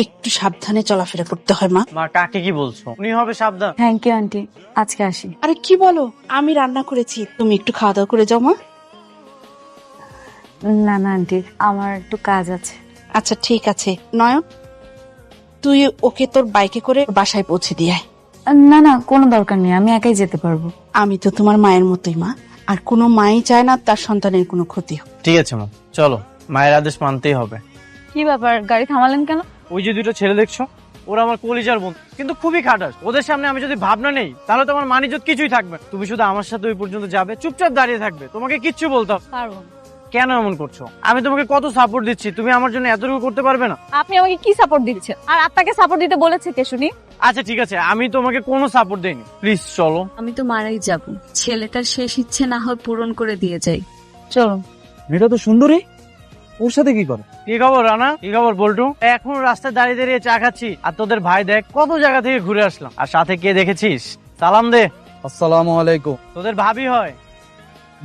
একটু সাবধানে চলাফেরা করতে হয় মা। মা কাকে কি বলছো? উনি হবে সাবধান। থ্যাংক ইউ আন্টি, আজকে আসি। আরে কি বলো, আমি রান্না করেছি, তুমি একটু খাওয়া দাওয়া করে যাও মা। না না আন্টি, আমার একটু কাজ আছে। আচ্ছা ঠিক আছে। নয়ন, তুই ওকে তোর বাইকে করে বাসায় পৌঁছে দিয়ে আয়। না না, কোনো দরকার নেই, আমি একাই যেতে পারবো। আমি তো তোমার মায়ের মতোই মা, আর কোনো মাই চায় না তার সন্তানের কোনো ক্ষতি হোক। ঠিক আছে মা, চলো, মায়ের আদেশ মানতেই হবে। কি ব্যাপার, গাড়ি থামালেন কেন? ওই যে দুটো ছেলে দেখছো, ওরা আমার কলিজার বন্ধু, কিন্তু খুবই খাটাস। ওদের সামনে আমি যদি ভাবনা নেই তাহলে তো আমার মানিজ্জত কিছুই থাকবে। তুমি শুধু আমার সাথে ওই পর্যন্ত যাবে, চুপচাপ দাঁড়িয়ে থাকবে, তোমাকে কিচ্ছু বলতে হবে। পারবো না। কেন এমন করছো? আমি তোমাকে কত সাপোর্ট দিচ্ছি, তুমি আমার জন্য এতটুকু করতে পারবে না? আপনি আমাকে কি সাপোর্ট দিচ্ছেন? আর আপনাকে সাপোর্ট দিতে বলেছে কে শুনি? আচ্ছা ঠিক আছে, আমি তোমাকে কোনো সাপোর্ট দেইনি, প্লিজ চলো। আমি তো মারাই যাব, ছেলেটার শেষ ইচ্ছে না হয় পূরণ করে দিয়ে যাই। চলুন। মেয়েটা তো সুন্দরী, ওর সাথে কি করে? কি খবর রানা? কি খবর বল্টু? এখন রাস্তায় দাঁড়িয়ে দাঁড়িয়ে চা খাচ্ছি, আর তোদের ভাই দেখ কত জায়গা থেকে ঘুরে আসলাম। আর সাথে কে দেখেছিস? সালাম দে। আসসালামু আলাইকুম। তোদের ভাবি হয়।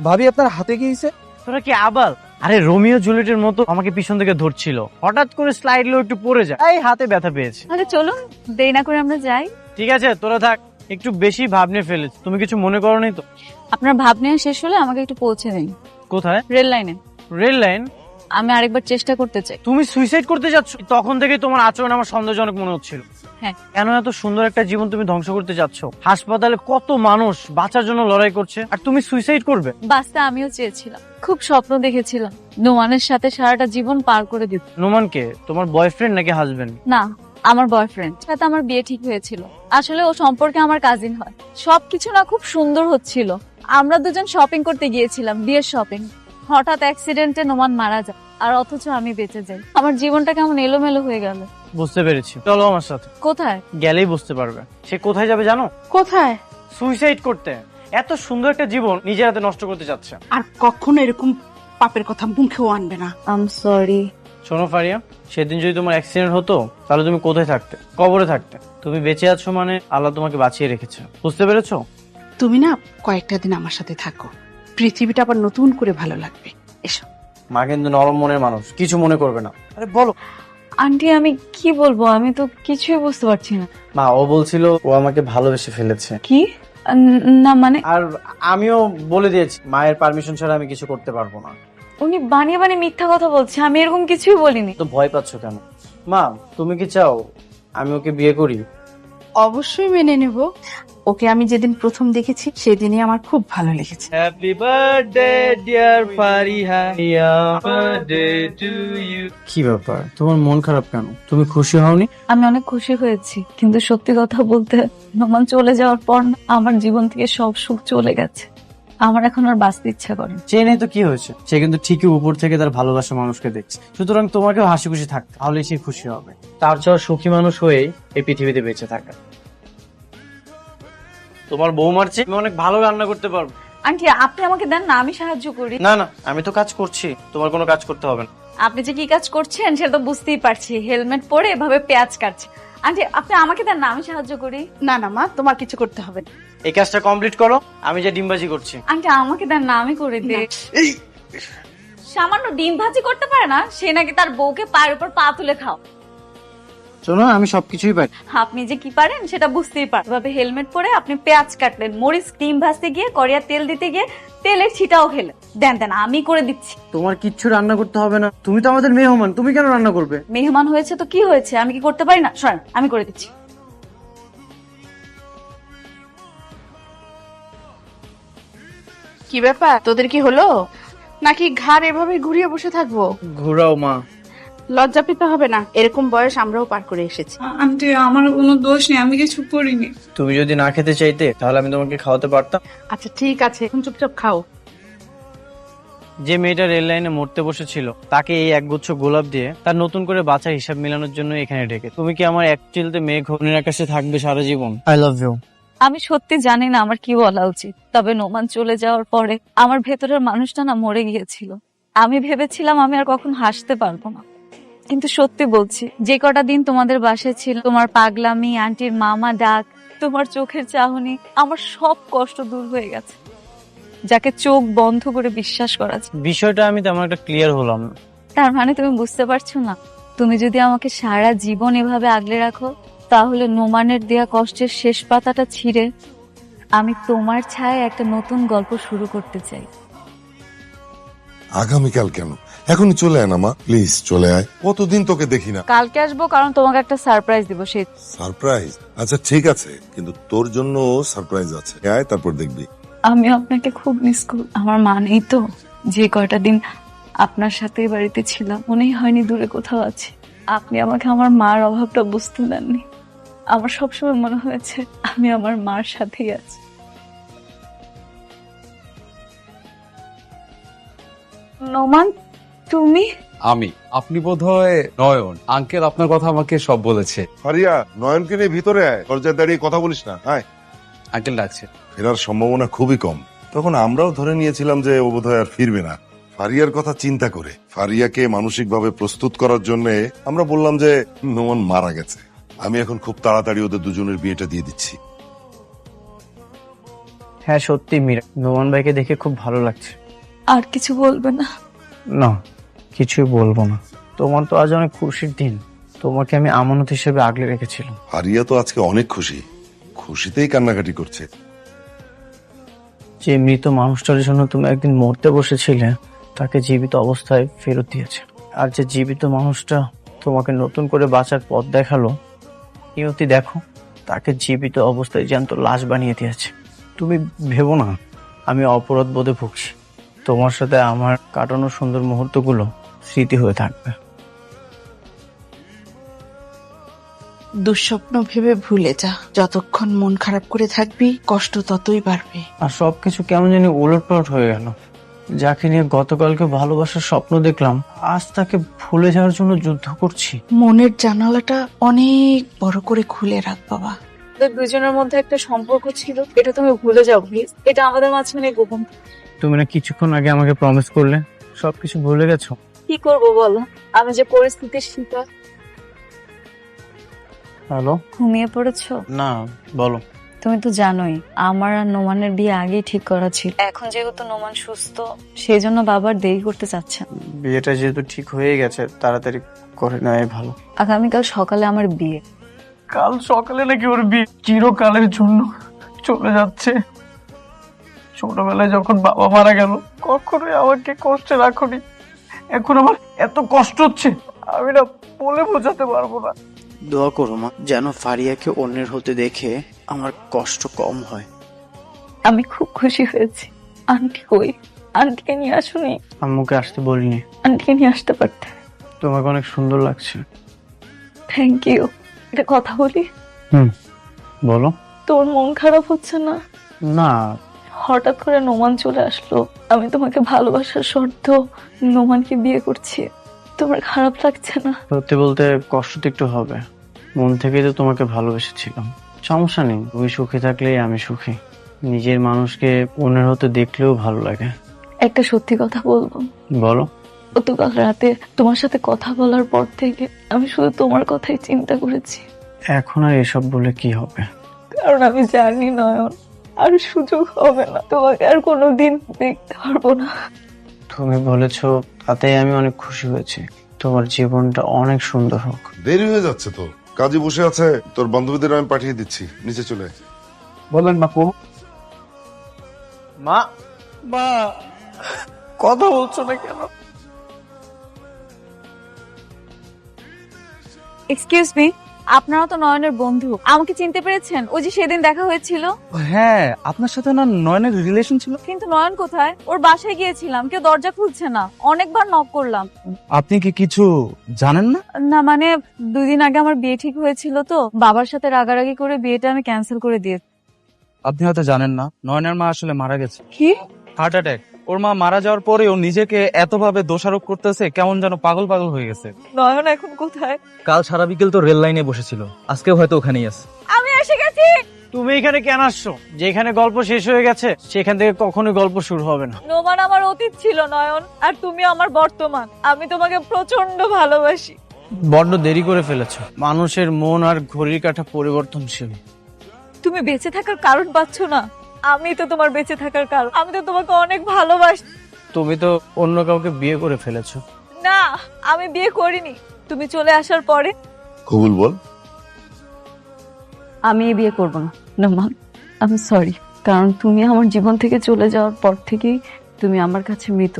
ভাবি আপনার হাতে কি হয়েছে? তোরা কি আবাল? আরে রোমিও জুলিয়েটের মতো আমাকে পিছন থেকে ধরছিল, হঠাৎ করে স্লাইড লো একটু পড়ে যায়, এই হাতে ব্যথা পেয়েছে। তাহলে চলুন, দেরি না করে আমরা যাই। ঠিক আছে তোরা থাক, একটু বেশি ভাব নিয়ে ফেলেছ। তুমি কিছু মনে করোনি তো? আপনার ভাব নেওয়া শেষ হলে আমাকে একটু পৌঁছে দিন কোথায়? রেল লাইনে। Rail line? আমি আরেকবার চেষ্টা করতে চাই। তুমি সুইসাইড করতে যাচ্ছ? তখন থেকে তোমার আচরণ আমার সন্দেহজনক মনে হচ্ছিল। হ্যাঁ। কেন এত সুন্দর একটা জীবন তুমি ধ্বংস করতে যাচ্ছ? হাসপাতালে কত মানুষ বাঁচার জন্য লড়াই করছে, আর তুমি সুইসাইড করবে? বাসটা আমিও চেয়েছিলাম, খুব স্বপ্ন দেখেছিলাম নোমানের সাথে সারাটা জীবন পার করে দিত। নোমানকে তোমার বয়ফ্রেন্ড নাকি হাজবেন্ড? না, আমার বয়ফ্রেন্ড সাথে আমার বিয়ে ঠিক হয়েছিল। আসলে ও সম্পর্কে আমার কাজিন হয়। সবকিছু না খুব সুন্দর হচ্ছিল। আমরা দুজন শপিং করতে গিয়েছিলাম, বিয়ের শপিং। হঠাৎ অ্যাক্সিডেন্টে নোমান মারা যায়, আর অথচ আমি বেঁচে যাই। আমার জীবনটা কেমন এলোমেলো হয়ে গেল। বুঝতে পেরেছি, চলো আমার সাথে। কোথায়? গেলেই বুঝতে পারবে। সে কোথায় যাবে জানো? কোথায়? সুইসাইড করতে। এত সুন্দর একটা জীবন নিজের হাতে নষ্ট করতে যাচ্ছে। আর কখনো এরকম পাপের কথা মুখেও আনবে না। আম সরি। শোনো ফারিয়া, সেদিন যদি তোমার অ্যাক্সিডেন্ট হতো তাহলে তুমি কোথায় থাকতে? কবরে থাকতে। তুমি বেঁচে আছো মানে আল্লাহ তোমাকে বাঁচিয়ে রেখেছে, বুঝতে পেরেছো? তুমি না কয়েকটা দিন আমার সাথে থাকো, পৃথিবীটা আবার নতুন করে ভালো লাগবে। এসো। মা কিন্তু নরম মনের মানুষ, কিছু মনে করবে না। আরে বলো। আন্টি, আমি কি বলবো, আমি তো কিছুই বুঝতে পারছি না। মা ও বলছিল ও আমাকে ভালোবেসে ফেলেছে। কি? না মানে আর আমিও বলে দিয়েছি মায়ের পারমিশন ছাড়া আমি কিছু করতে পারবো না। উনি বানিয়ে বানিয়ে মিথ্যা কথা বলছে, আমি এরকম কিছুই বলিনি। তো ভয় পাচ্ছ কেন? মা তুমি কি চাও আমি ওকে বিয়ে করি? অবশ্যই মেনে নেব। ওকে আমি যেদিন প্রথম দেখেছি সেদিনই আমার খুব ভালো লেগেছে। Happy birthday dear Fariha, birthday to you. কি ব্যাপার, তোমার মন খারাপ কেন? তুমি খুশি হওনি? আমি অনেক খুশি হয়েছি, কিন্তু সত্যি কথা বলতে নোমান চলে যাওয়ার পর না আমার জীবন থেকে সব সুখ চলে গেছে। আমার এখন আর বাঁচতে ইচ্ছা করে না। চেনে তো কি হয়েছে, সে কিন্তু ঠিকই উপর থেকে তার ভালোবাসা মানুষকে দেখছে। সুতরাং তোমাকেও হাসি খুশি থাকতে, তাহলেই সে খুশি হবে। তার চেয়ে সুখী মানুষ হয়েই এই পৃথিবীতে বেঁচে থাকা। তোমার বৌমার চেয়ে আমি অনেক ভালো রান্না করতে পারবো। আন্টি, আপনি আমাকে দেন না, আমি সাহায্য করি। না না, আমি তো কাজ করছি, তোমার কোনো কাজ করতে হবে না। আপনি যে কি কাজ করছেন সেটা তো বুঝতেই পারছি, হেলমেট পরে এভাবে পেঁয়াজ কাটছে। আন্টি, আপনি আমাকে দেন না, আমি সাহায্য করি। না না মা, তোমার কিছু করতে হবে না। এই কাজটা কমপ্লিট করো, আমি যে ডিমবাজি করছি। আন্টি, আমাকে দেন না, আমি করে দিই। সামান্য ডিম ভাজি করতে পারে না, সে নাকি তার বউকে পায়ের উপর পা তুলে খাও। শোনো, আমি সবকিছুই পারি। আপনি যে কি পারেন সেটা বুঝতেই পারেন। এভাবে হেলমেট পরে আপনি পেঁয়াজ কাটলেন, মরিচ ডিম ভাজতে গিয়ে কড়িয়া তেল দিতে গিয়ে তেলের ছিটাও খেলেন। দেন দেন, আমি করে দিচ্ছি। তোমার কিচ্ছু রান্না করতে হবে না, তুমি তো আমাদের মেহমান, তুমি কেন রান্না করবে? মেহমান হয়েছে তো কি হয়েছে, আমি কি করতে পারি না? সরেন, আমি করে দিচ্ছি। কি ব্যাপার, তোদের কি হলো নাকি ঘাড় এভাবে ঘুরিয়ে বসে থাকবো? ঘুরাও মা। লজ্জা পেতে হবে না, এরকম বয়স আমরাও পার করে এসেছি। আন্টি, আমার কোনো দোষ নেই, আমি কিছু করিনি। তুমি যদি না খেতে চাইতে তাহলে আমি তোমাকে খাওয়াতে পারতাম। আচ্ছা ঠিক আছে, এখন চুপচাপ খাও। যে মেয়েটা রেল লাইনে মরতে বসেছিল তাকে এই একগুচ্ছ গোলাপ দিয়ে তার নতুন করে বাঁচার হিসাব মেলানোর জন্য এখানে ডেকে। তুমি কি আমার এক চিলতে মেঘ ঘনের আকাশে থাকবে সারা জীবন? I love you. আমি সত্যি জানি না আমার কি বলা উচিত, তবে নোমান চলে যাওয়ার পরে আমার ভেতরের মানুষটা না মরে গিয়েছিল। আমি ভেবেছিলাম আমি আর কখন হাসতে পারবো না, কিন্তু সত্যি বলছি, যে কটা দিন তোমাদের বাসায় ছিল, তোমার পাগলামি, আন্টির মামা ডাক, তোমার চোখের চাহনি, আমার সব কষ্ট দূর হয়ে গেছে। যাকে চোখ বন্ধ করে বিশ্বাস করা যায়। বিষয়টা আমি তেমন একটা ক্লিয়ার হলাম না। তার মানে তুমি বুঝতে পারছো না? তুমি যদি আমাকে সারা জীবন এভাবে আগলে রাখো, তাহলে নোমানের দেয়া কষ্টের শেষ পাতাটা ছিঁড়ে আমি তোমার ছায়ায় একটা নতুন গল্প শুরু করতে চাই। আগামীকাল কেন? এখনই চলে আয় না মা, প্লিজ চলে আয়। কতদিন তোকে দেখি না। কালকে আসবো, কারণ তোমাকে একটা সারপ্রাইজ দিব। সেই সারপ্রাইজ? আচ্ছা ঠিক আছে, কিন্তু তোর জন্য সারপ্রাইজ আছে। আয়, তারপর দেখবি। আমি আপনাকে খুব মিস করি। আমার মা নেই তো, যে কয়টা দিন আপনার সাথে বাড়িতে ছিলাম মনেই হয়নি দূরে কোথাও আছে। আপনি আমাকে আমার মার অভাবটা বুঝতে দেননি। আমার সবসময় মনে হয়েছে আমি আমার মার সাথেই আছি। নোমান, তুমি? আপনি বোধহয় নয়ন। আঙ্কেল আপনার কথা আমাকে সব বলেছে। ফারিয়া, নয়নকে নিয়ে ভিতরে আয়। দরজায় দাঁড়িয়ে কথা বলিস না। আয়। আঙ্কেল ডাকছে। ফেরার সম্ভাবনা খুবই কম। তখন আমরাও ধরে নিয়েছিলাম যে ও বোধহয় আর ফিরবে না। ফারিয়ার কথা চিন্তা করে ফারিয়াকে মানসিকভাবে প্রস্তুত করার জন্য আমরা বললাম যে নোমান মারা গেছে। আমি এখন খুব তাড়াতাড়ি ওদের দুজনের বিয়েটা দিয়ে দিচ্ছি। হ্যাঁ সত্যি মীরা, নোমান ভাইকে দেখে খুব ভালো লাগছে। আর কিছু বলবে না? না, কিছুই বলবো না। তোমার তো আজ অনেক খুশির দিন, তোমাকে আমি আমানত হিসেবে আগলে রেখেছিলাম। ফারিয়া তো আজকে অনেক খুশি, খুশিতেই কান্নাকাটি করছে। যে মৃত মানুষটার জন্য তুমি একদিন মরতে বসেছিলে, তাকে জীবিত অবস্থায় ফেরত দিয়েছে। আর যে জীবিত মানুষটা তোমাকে নতুন করে বাঁচার পথ দেখালো, নিয়তি দেখো, তাকে জীবিত অবস্থায় জ্যান্ত লাশ বানিয়ে দিয়েছে। তুমি ভেবো না আমি অপরাধ বোধে ভুগছি। তোমার সাথে আমার কাটানো সুন্দর মুহূর্তগুলো স্মৃতি হয়ে থাকবে। দুঃস্বপ্ন ভেবে ভুলে যা। যতক্ষণ মন খারাপ করে থাকবি, কষ্ট ততই বাড়বে। আর সবকিছু কেমন জানি ওলটপালট হয়ে গেল। যাকে নিয়ে গতকালকে ভালোবাসার স্বপ্ন দেখলাম, আজ তাকে ভুলে যাওয়ার জন্য যুদ্ধ করছি। মনের জানালাটা অনেক বড় করে খুলে রাখ বাবা। দুজনের মধ্যে একটা সম্পর্ক ছিল, এটা তুমি ভুলে যাও প্লিজ। এটা আমাদের মাঝখানে গোপন। তুমি না কিছুক্ষণ আগে আমাকে প্রমিস করলে, সবকিছু ভুলে গেছো? কি করবো বলো, আমি যে পরিস্থিতির শিকার। হ্যালো? ঘুমিয়ে পড়েছো? না, বলো। তুমি তো জানোই আমার আর নোমানের বিয়ে আগেই ঠিক করা ছিল। এখন যেহেতু নোমান সুস্থ, সেই জন্য বাবার দেরি করতে চাচ্ছেন। বিয়েটা যেহেতু ঠিক হয়ে গেছে, তাড়াতাড়ি করে নেওয়াই ভালো। আগামীকাল সকালে আমার বিয়ে। কাল সকালে নাকি ওর বিয়ে? চিরকালের জন্য চলে যাচ্ছে। ছোটবেলায় যখন বাবা মারা গেল, কখনোই আমাকে কষ্টে রাখোনি। এখন আমার এত কষ্ট হচ্ছে, আমি না বলে বোঝাতে পারবো না। দোয়া করো মা, যেন ফারিয়াকে অন্যের হতে দেখে আমার কষ্ট কম হয়। আমি খুব খুশি হয়েছি। আন্টি কই? আন্টিকে নিয়ে আসুনি? আম্মুকে আসতে বলিনি। আন্টিকে নিয়ে আসতে পারতে। তোমাকে অনেক সুন্দর লাগছে। Thank you. একটা কথা বলি? বলো। তোর মন খারাপ হচ্ছে না? না। হঠাৎ করে নোমান চলে আসলো, আমি তোমাকে ভালোবাসার শর্ত নোমানকে বিয়ে করছি, তোমার খারাপ লাগছে না? সত্যি বলতে কষ্ট তো একটু হবে। মন থেকেই তো তোমাকে ভালোবেসেছিলাম। সমস্যা নেই, তুমি সুখী থাকলেই আমি সুখী। নিজের মানুষকে অন্যের হতে দেখলেও ভালো লাগে। একটা সত্যি কথা বলবো? বলো। গতকাল রাতে তোমার সাথে কথা বলার পর থেকে আমি শুধু তোমার কথাই চিন্তা করেছি। এখন আর এসব বলে কি হবে? কারণ আমি জানি নয়ন, আর সুযোগ হবে না, তোমাকে আর কোনোদিন দেখতে পারবো না। তুমি বলেছো, তাতেই আমি অনেক খুশি হয়েছি। তোমার জীবনটা অনেক সুন্দর হোক। দেরি হয়ে যাচ্ছে তো, কাজে বসে আছে। তোর বান্ধবীদের আমি পাঠিয়ে দিচ্ছি, নিচে চলে আয়। বলেন বাপু। মা, মা, কথা বলছো না কেন? এক্সকিউজ মি, আপনারা তো নয়নের বন্ধু, আমাকে চিনতে পেরেছেন? ওই যে সেদিন দেখা হয়েছিল। হ্যাঁ, আপনার সাথে না নয়নের রিলেশন ছিল। কিন্তু নয়ন কোথায়? ওর বাসায় গিয়েছিলাম, কেউ দরজা খুলছে না, অনেকবার নক করলাম। আপনি কি কিছু জানেন না? না মানে 2 দিন আগে আমার বিয়ে ঠিক হয়েছিল, তো বাবার সাথে রাগারাগি করে বিয়েটা আমি ক্যান্সেল করে দিয়েছি। আপনি হয়তো জানেন না, নয়নের মা আসলে মারা গেছে। কি? Heart attack. ওর মা মারা যাওয়ার পরে ও নিজেকে এতভাবে দোষারোপ করতেছে, কেমন যেন পাগল পাগল হয়ে গেছে। নয়ন এখন কোথায়? কাল সারা বিকেল তো রেল লাইনে বসেছিল, আজকেও হয়তো ওখানেই আছে। আমি এসে গেছি। তুমি এখানে কেন আসছো? যেখানে গল্প শেষ হয়ে গেছে সেখান থেকে কখনোই গল্প শুরু হবে না। নোমান আমার অতীত ছিল নয়ন, আর তুমি আমার বর্তমান। আমি তোমাকে প্রচন্ড ভালোবাসি। বড্ড দেরি করে ফেলেছো। মানুষের মন আর ঘড়ির কাঁটা পরিবর্তনশীল। তুমি বেঁচে থাকার কারণ পাচ্ছ না? আমি তো তোমার বেঁচে থাকার কারণ। আমি তো তোমাকে অনেক ভালোবাসি। তুমি তো অন্য কাউকে বিয়ে করে ফেলেছো। না, আমি বিয়ে করিনি। তুমি চলে আসার পরে কবুল বল। আমি এই বিয়ে করব না। নোমান, আমি সরি, কারণ তুমি আমার জীবন থেকে চলে যাওয়ার পর থেকেই তুমি আমার কাছে মৃত।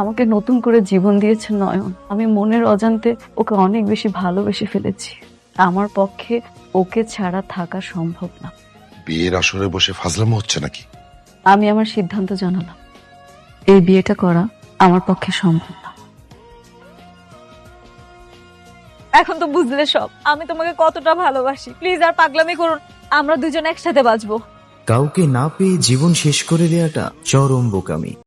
আমাকে নতুন করে জীবন দিয়েছে নয়ন। আমি মনের অজান্তে ওকে অনেক বেশি ভালোবেসে ফেলেছি। আমার পক্ষে ওকে ছাড়া থাকা সম্ভব না। বিয়ের আসরে বসে ফাজলামো হচ্ছে নাকি? আমি আমার সিদ্ধান্ত জানালাম, এই বিয়েটা করা আমার পক্ষে সম্ভব না। এখন তো বুঝলে সব, আমি তোমাকে কতটা ভালোবাসি। প্লিজ আর পাগলামি করুন, আমরা দুজন একসাথে বাঁচবো। কাউকে না পেয়ে জীবন শেষ করে দেওয়াটা চরম বোকামি।